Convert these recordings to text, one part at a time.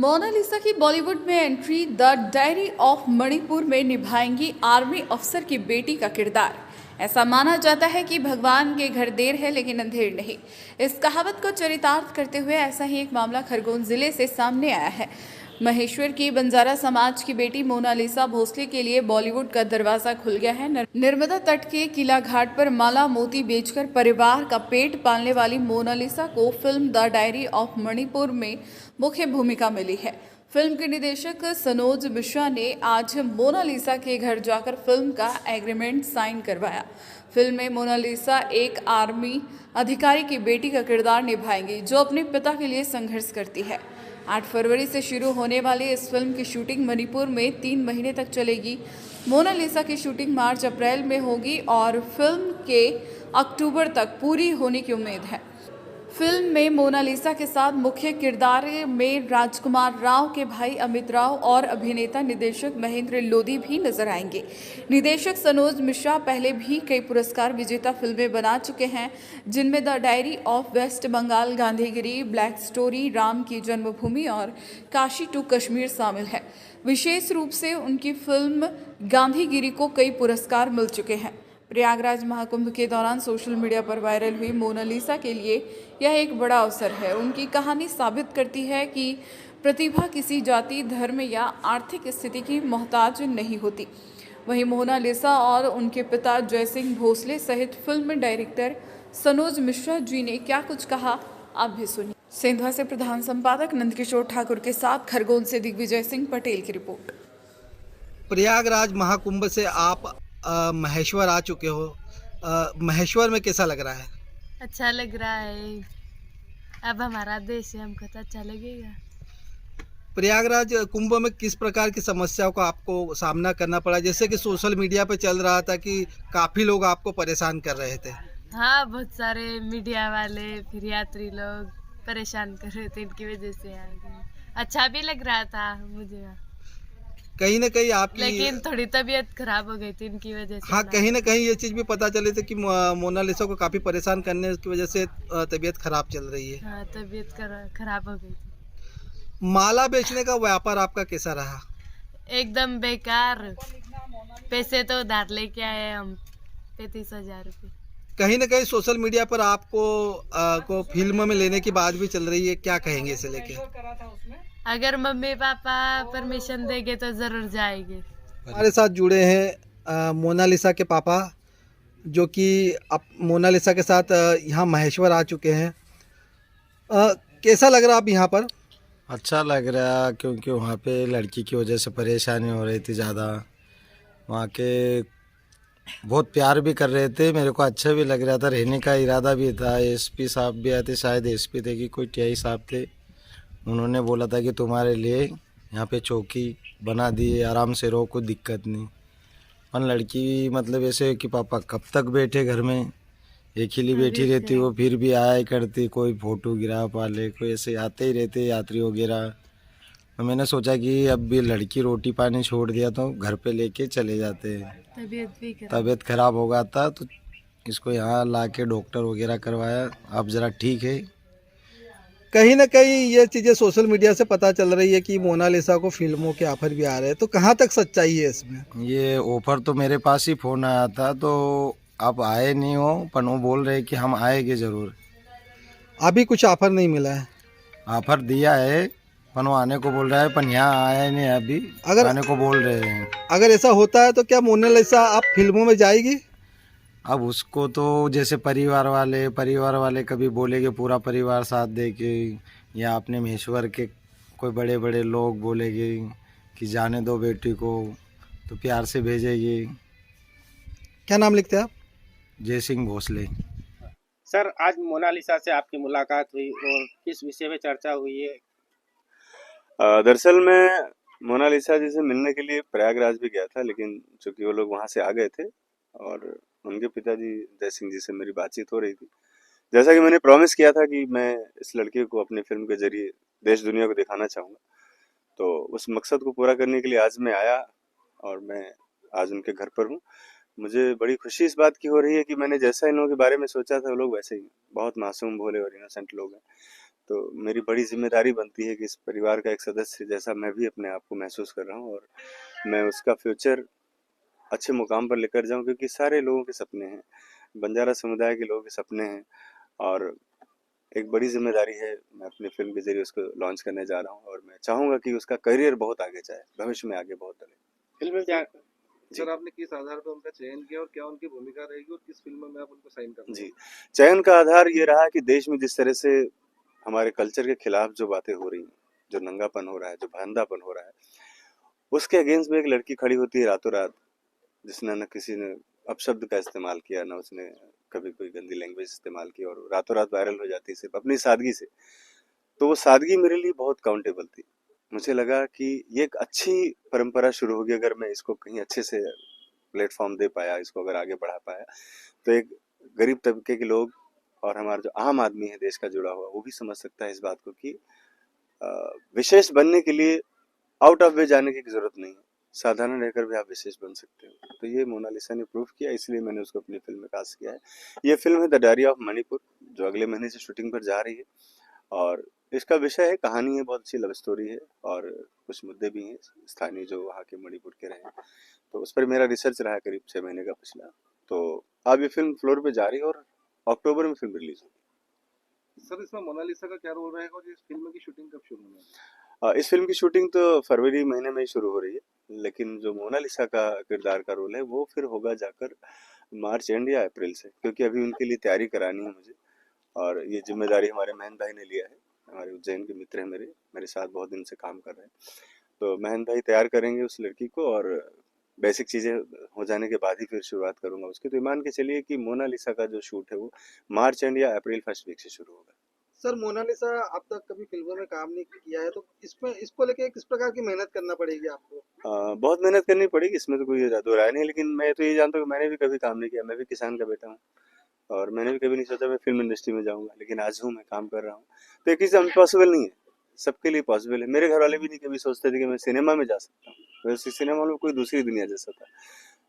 Mona Lisa की बॉलीवुड में entry. The diary of Manipur में निभाएंगी आर्मी अफसर की बेटी का किरदार। ऐसा माना जाता है कि भगवान के घर देर है लेकिन अंधेर नहीं। इस कहावत को चरितार्थ करते हुए ऐसा ही एक मामला खरगोन जिले से सामने आया है। महेश्वर की बंजारा समाज की बेटी मोनालिसा भोसले के लिए बॉलीवुड का दरवाजा खुल गया है। नर्मदा तट के किला घाट पर माला मोती बेचकर परिवार का पेट पालने वाली मोनालिसा को film the diary of Manipur में मुख्य भूमिका मिली है। फिल्म के निदेशक सनोज मिश्रा ने आज मोनालिसा के घर जाकर फिल्म का एग्रीमेंट साइन करवाया। फिल्म में मोनालिसा एक आर्मी अधिकारी की बेटी का किरदार निभाएंगी जो अपने पिता के लिए संघर्ष करती है। 8 फरवरी से शुरू होने वाली इस फिल्म की शूटिंग मणिपुर में 3 महीने तक चलेगी। मोनालिसा की शूटिंग मार्च अप्रैल में होगी और फिल्म के अक्टूबर तक पूरी होने की उम्मीद है। फिल्म में मोनालिसा के साथ मुख्य किरदार में राजकुमार राव के भाई अमित राव और अभिनेता निर्देशक महेंद्र लोधी भी नजर आएंगे। निदेशक सनोज मिश्रा पहले भी कई पुरस्कार विजेता फिल्में बना चुके हैं, जिनमें the diary of West Bengal, Gandhigiri, black story, Ram की जन्मभूमि और काशी टू कश्मीर शामिल है। विशेष रूप से उनकी फिल्म गांधीगिरी को कई पुरस्कार मिल चुके हैं। प्रयागराज महाकुंभ के दौरान सोशल मीडिया पर वायरल हुई मोनालिसा के लिए यह एक बड़ा अवसर है। उनकी कहानी साबित करती है कि प्रतिभा किसी जाति, धर्म या आर्थिक स्थिति की मोहताज नहीं होती। वहीं मोनालिसा और उनके पिता जयसिंह भोसले सहित फिल्म डायरेक्टर सनोज मिश्रा जी ने क्या कुछ कहा, आप भी सुनिए। सेंधवा से प्रधान संपादक नंदकिशोर ठाकुर के साथ खरगोन से दिग्विजय सिंह पटेल की रिपोर्ट। प्रयागराज महाकुंभ से आप महेश्वर आ चुके हो। महेश्वर में कैसा लग रहा है? अच्छा लग रहा है। अब हमारा देश है, हमको तो अच्छा लगेगा। प्रयागराज कुंभ में किस प्रकार की समस्याओं का आपको सामना करना पड़ा? जैसे कि सोशल मीडिया पे चल रहा था कि काफ़ी लोग आपको परेशान कर रहे थे। हाँ, बहुत सारे मीडिया वाले फिर यात्री लोग परेशान कर रहे थे, इनकी वजह से आ गए। अच्छा भी लग रहा था मुझे, कहीं ना कहीं आपकी लेकिन थोड़ी तबीयत खराब हो गई थी इनकी वजह से। हाँ, कहीं ना कहीं ये चीज़ भी पता चली थी कि मोनालिसा को काफ़ी परेशान करने की वजह से तबीयत खराब चल रही है। हाँ, तबीयत खराब हो गई थी। माला बेचने का व्यापार आपका कैसा रहा? एकदम बेकार। पैसे तो उधार लेके आए हम, 35,000 रुपये। कहीं ना कहीं सोशल मीडिया पर आपको को फिल्म में लेने की बात भी चल रही है, क्या कहेंगे इसे लेके? अगर मम्मी पापा परमिशन देंगे तो जरूर जाएंगे। हमारे साथ जुड़े हैं मोनालिसा के पापा, जो कि मोनालिसा के साथ यहाँ महेश्वर आ चुके हैं। कैसा लग रहा आप यहाँ पर? अच्छा लग रहा, क्योंकि वहाँ पे लड़की की वजह से परेशानी हो रही थी ज़्यादा। वहाँ के बहुत प्यार भी कर रहे थे, मेरे को अच्छा भी लग रहा था। रहने का इरादा भी था। एसपी साहब भी आए थे, शायद एसपी थे कि कोई टीआई साहब थे। उन्होंने बोला था कि तुम्हारे लिए यहाँ पे चौकी बना दी, आराम से रहो, कोई दिक्कत नहीं। और लड़की मतलब ऐसे कि पापा कब तक बैठे घर में, अकेली बैठी रहती, वो फिर भी आया करती, कोई फोटोग्राफ वाले कोई ऐसे आते ही रहते यात्री वगैरह। तो मैंने सोचा कि अब भी लड़की रोटी पानी छोड़ दिया तो घर पे लेके चले जाते हैं। तबीयत खराब हो गया था तो इसको यहाँ ला के डॉक्टर वगैरह करवाया, अब ज़रा ठीक है। कहीं ना कहीं ये चीज़ें सोशल मीडिया से पता चल रही है कि मोनालिसा को फिल्मों के ऑफर भी आ रहे हैं, तो कहाँ तक सच्चाई है इसमें? ये ऑफर तो मेरे पास ही फ़ोन आया था, तो आप आए नहीं हो, पर वो बोल रहे कि हम आएंगे ज़रूर। अभी कुछ ऑफर नहीं मिला है? ऑफर दिया है, पर वो आने को बोल रहा है, पर यहाँ आया नहीं अभी। अगर आने को बोल रहे हैं। अगर ऐसा होता है तो क्या मोनालिसा आप फिल्मों में जाएगी? अब उसको तो जैसे परिवार वाले कभी बोलेंगे पूरा परिवार साथ दे के, या अपने महेश्वर के कोई बड़े बड़े लोग बोलेंगे कि जाने दो बेटी को, तो प्यार से भेजेगी। क्या नाम लिखते हैं आप? जयसिंह भोसले। सर, आज मोनालिसा से आपकी मुलाकात हुई और किस विषय में चर्चा हुई है? दरअसल मैं मोनालिसा जी से मिलने के लिए प्रयागराज भी गया था, लेकिन चूंकि वो लोग वहाँ से आ गए थे और उनके पिताजी जय सिंह जी से मेरी बातचीत हो रही थी। जैसा कि मैंने प्रॉमिस किया था कि मैं इस लड़के को अपनी फिल्म के जरिए देश दुनिया को दिखाना चाहूँगा, तो उस मकसद को पूरा करने के लिए आज मैं आया और मैं आज उनके घर पर हूँ। मुझे बड़ी खुशी इस बात की हो रही है कि मैंने जैसा इन लोगों के बारे में सोचा था वो लोग वैसे ही बहुत मासूम, भोले और इनोसेंट लोग हैं। तो मेरी बड़ी ज़िम्मेदारी बनती है कि इस परिवार का एक सदस्य जैसा मैं भी अपने आप को महसूस कर रहा हूँ और मैं उसका फ्यूचर अच्छे मुकाम पर लेकर जाऊँ, क्योंकि सारे लोगों के सपने हैं, बंजारा समुदाय के लोगों के सपने हैं और एक बड़ी ज़िम्मेदारी है। मैं अपनी फ़िल्म के ज़रिए उसको लॉन्च करने जा रहा हूँ और मैं चाहूँगा कि उसका करियर बहुत आगे जाए, भविष्य में आगे बहुत बढ़े। फिल्म में क्या सर आपने किस आधार पर उनका चयन किया और क्या उनकी भूमिका रहेगी और किस फिल्म में आप उनको साइन कर जी, चयन का आधार ये रहा कि देश में जिस तरह से हमारे कल्चर के खिलाफ जो बातें हो रही हैं, जो नंगापन हो रहा है, जो भंडापन हो रहा है, उसके अगेंस्ट में एक लड़की खड़ी होती है रातों रात, जिसने न किसी ने अपशब्द का इस्तेमाल किया, ना उसने कभी कोई गंदी लैंग्वेज इस्तेमाल की और रातों रात वायरल हो जाती है सिर्फ अपनी सादगी से। तो वो सादगी मेरे लिए बहुत काउंटेबल थी। मुझे लगा कि ये एक अच्छी परंपरा शुरू होगी अगर मैं इसको कहीं अच्छे से प्लेटफॉर्म दे पाया, इसको अगर आगे बढ़ा पाया, तो एक गरीब तबके के लोग और हमारा जो आम आदमी है देश का जुड़ा हुआ, वो भी समझ सकता है इस बात को कि विशेष बनने के लिए आउट ऑफ वे जाने की ज़रूरत नहीं है, साधारण रहकर भी आप विशेष बन सकते हो। तो ये मोनालिसा ने प्रूव किया, इसलिए मैंने उसको अपनी फ़िल्म में कास्ट किया है। ये फ़िल्म है द डायरी ऑफ मणिपुर, जो अगले महीने से शूटिंग पर जा रही है और इसका विषय है, कहानी है, बहुत अच्छी लव स्टोरी है और कुछ मुद्दे भी हैं स्थानीय जो वहाँ के मणिपुर के रहे हैं। तो उस पर मेरा रिसर्च रहा करीब 6 महीने का पिछला। तो अब ये फ़िल्म फ्लोर पे जा रही है और अक्टूबर में फ़िल्म रिलीज़ होगी। सर इसमें मोनालिसा का क्या रोल रहेगा और इस फिल्म की शूटिंग कब शुरू होनी है? इस फ़िल्म की शूटिंग तो फरवरी महीने में ही शुरू हो रही है, लेकिन जो मोनालिसा का किरदार का रोल है वो फिर होगा जाकर मार्च एंड या अप्रैल से, क्योंकि अभी उनके लिए तैयारी करानी है मुझे और ये जिम्मेदारी हमारे महन भाई ने लिया है। हमारे उज्जैन के मित्र हैं, मेरे साथ बहुत दिन से काम कर रहे हैं। तो महन भाई तैयार करेंगे उस लड़की को और बेसिक चीज़ें हो जाने के बाद ही फिर शुरुआत करूँगा उसकी। तो मान के चलिए कि मोनालिसा का जो शूट है वो मार्च एंड या अप्रैल फर्स्ट वीक से शुरू होगा। सर मोनालिसा अब तक कभी फिल्मों में काम नहीं किया है तो इसमें इसको लेके किस प्रकार की मेहनत करना पड़ेगी आपको? बहुत मेहनत करनी पड़ेगी, इसमें तो कोई दो राय नहीं, लेकिन मैं तो ये जानता हूँ कि मैंने भी कभी काम नहीं किया, मैं भी किसान का बेटा हूँ और मैंने भी कभी नहीं सोचा मैं फिल्म इंडस्ट्री में जाऊँगा, लेकिन आज हूँ, मैं काम कर रहा हूँ। तो ये किसी इम्पॉसिबल नहीं है, सबके लिए पॉसिबल है। मेरे घर वाले भी नहीं कभी सोचते थे कि मैं सिनेमा में जा सकता हूँ, वैसे सिनेमा में कोई दूसरी दुनिया जैसा था।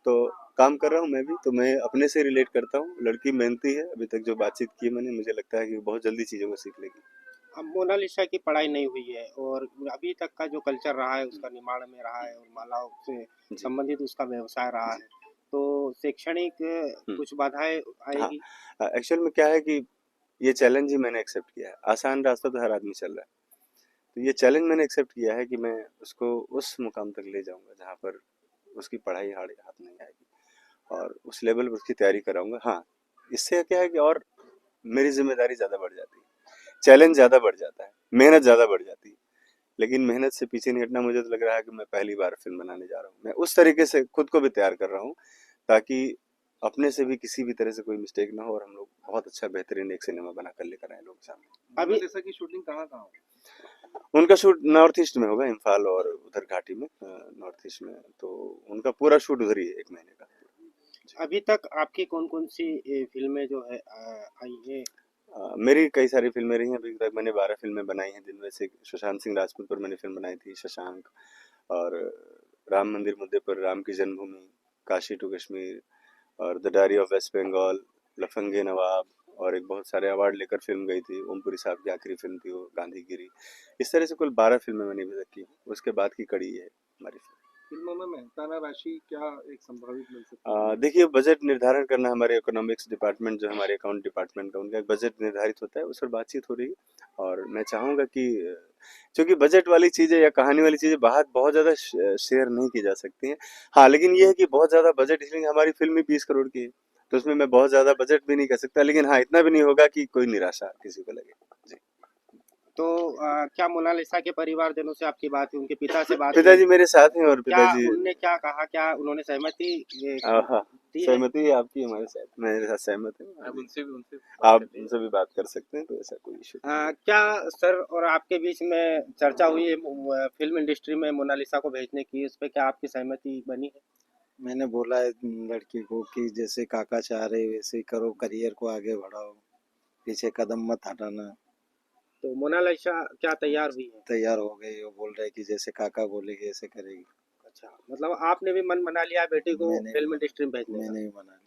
तो काम कर रहा हूँ मैं भी, तो मैं अपने से रिलेट करता हूँ। लड़की मेहनती है, अभी तक जो बातचीत की मैंने, मुझे लगता है कि बहुत जल्दी चीज़ों को सीख लेगी। अब मोनालिसा की पढ़ाई नहीं हुई है और अभी तक का जो कल्चर रहा है उसका निर्माण में रहा है और मालाओं से जी। संबंधित उसका व्यवसाय रहा है, तो शैक्षणिक कुछ बाधाएं हाँ, आएगी। एक्चुअल में क्या है कि ये चैलेंज ही मैंने एक्सेप्ट किया है। आसान रास्ता तो हर आदमी चल रहा है, तो ये चैलेंज मैंने एक्सेप्ट किया है कि मैं उसको उस मुकाम तक ले जाऊँगा जहाँ पर उसकी पढ़ाई हाथ नहीं आएगी और उस लेवल पर उसकी तैयारी कराऊँगा। हाँ, इससे क्या है कि और मेरी ज़िम्मेदारी ज़्यादा बढ़ जाती है, चैलेंज ज़्यादा बढ़ जाता है, मेहनत ज़्यादा बढ़ जाती है। लेकिन मेहनत से पीछे नहीं हटना, मुझे तो लग रहा है कि मैं पहली बार फ़िल्म बनाने जा रहा हूँ। मैं उस तरीके से खुद को भी तैयार कर रहा हूँ ताकि अपने से भी किसी भी तरह से कोई मिस्टेक ना हो और हम लोग बहुत अच्छा बेहतरीन एक सिनेमा बनाकर लेकर आए लोगों के सामने। अभी मोनालिसा की शूटिंग कहाँ होगी? उनका शूट नॉर्थ ईस्ट में होगा, इम्फाल और उधर घाटी में, नॉर्थ ईस्ट में। तो उनका पूरा शूट उधर ही है 1 महीने का। अभी तक आपकी कौन-कौन सी फ़िल्में जो है आई हैं? मेरी कई सारी फ़िल्में रही हैं, अभी तक मैंने 12 फ़िल्में बनाई हैं, जिनमें से सुशांत सिंह राजपूत पर मैंने फ़िल्म बनाई थी शशांक, और राम मंदिर मुद्दे पर राम की जन्मभूमि, काशी टू कश्मीर और the diary of West Bengal, Lafange Nawab, और एक बहुत सारे अवार्ड लेकर फ़िल्म गई थी। ओमपुरी साहब की आखिरी फ़िल्म थी वो, गांधीगिरी। इस तरह से कुल 12 फ़िल्में मैंने अभी तक की हैं, उसके बाद की कड़ी है हमारी फ़िल्म। फिल्मों में मेहनताना राशि क्या एक संभावित मिल सकती है? देखिए, बजट निर्धारण करना हमारे इकोनॉमिक्स डिपार्टमेंट, जो हमारे अकाउंट डिपार्टमेंट का, उनका एक बजट निर्धारित होता है, उस पर बातचीत हो रही है और मैं चाहूँगा कि चूँकि बजट वाली चीज़ें या कहानी वाली चीज़ें बाहर बहुत ज़्यादा शेयर नहीं की जा सकती हैं। हाँ, लेकिन ये है कि बहुत ज़्यादा बजट, इसलिए हमारी फ़िल्म ही 20 करोड़ की है, तो उसमें मैं बहुत ज़्यादा बजट भी नहीं कर सकता, लेकिन हाँ, इतना भी नहीं होगा कि कोई निराशा किसी को लगे। जी। तो क्या मोनालिसा के परिवारजनों से आपकी बात हुई, उनके पिता से बात हुई? पिताजी मेरे साथ हैं और क्या पिताजी उनने क्या कहा? क्या उन्होंने सहमति हाँ, दी है? सहमति है आपकी हमारे साथ, मेरे साथ सहमत हैं। आप उनसे आप उनसे भी बात कर सकते हैं, तो ऐसा कोई इश्यू नहीं है। क्या सर और आपके बीच में चर्चा हुई है फ़िल्म इंडस्ट्री में मोनालिसा को भेजने की, उस पे क्या आपकी सहमति बनी है? मैंने बोला है लड़की को कि जैसे काका चाह रहे वैसे ही करो, करियर को आगे बढ़ाओ, पीछे कदम मत हटाना। तो मोनालिसा क्या तैयार हुई है? तैयार हो गई, वो बोल रहे कि जैसे काका बोलेगी ऐसे करेगी। अच्छा, मतलब आपने भी मन बना लिया है बेटी को मैंने फ़िल्म इंडस्ट्री में भेजने का? मैंने भी मना लिया।